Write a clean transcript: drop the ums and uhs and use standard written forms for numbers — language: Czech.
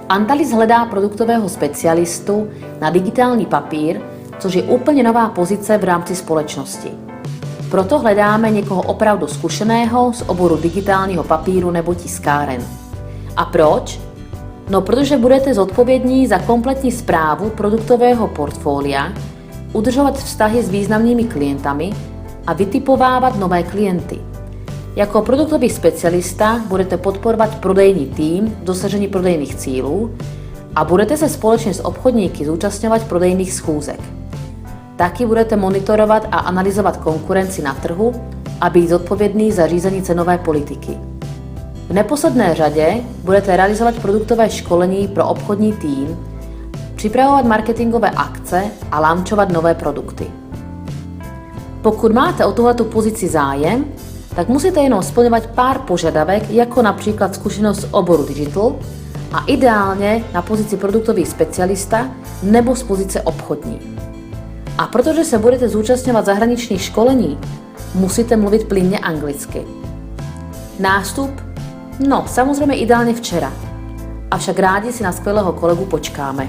Antalis hledá produktového specialistu na digitální papír, což je úplně nová pozice v rámci společnosti. Proto hledáme někoho opravdu zkušeného z oboru digitálního papíru nebo tiskáren. A proč? No, protože budete zodpovědní za kompletní správu produktového portfolia, udržovat vztahy s významnými klientami a vytipovávat nové klienty. Jako produktový specialista budete podporovat prodejní tým v dosažení prodejných cílů a budete se společně s obchodníky zúčastňovat prodejných schůzek. Taky budete monitorovat a analyzovat konkurenci na trhu a být zodpovědný za řízení cenové politiky. V neposledné řadě budete realizovat produktové školení pro obchodní tým, připravovat marketingové akce a launchovat nové produkty. Pokud máte o tuhletu pozici zájem, tak musíte jenom splňovat pár požadavek, jako například zkušenost z oboru digital a ideálně na pozici produktový specialista nebo z pozice obchodní. A protože se budete zúčastňovat zahraničních školení, musíte mluvit plynně anglicky. Nástup? No, samozřejmě ideálně včera. Avšak rádi si na skvělého kolegu počkáme.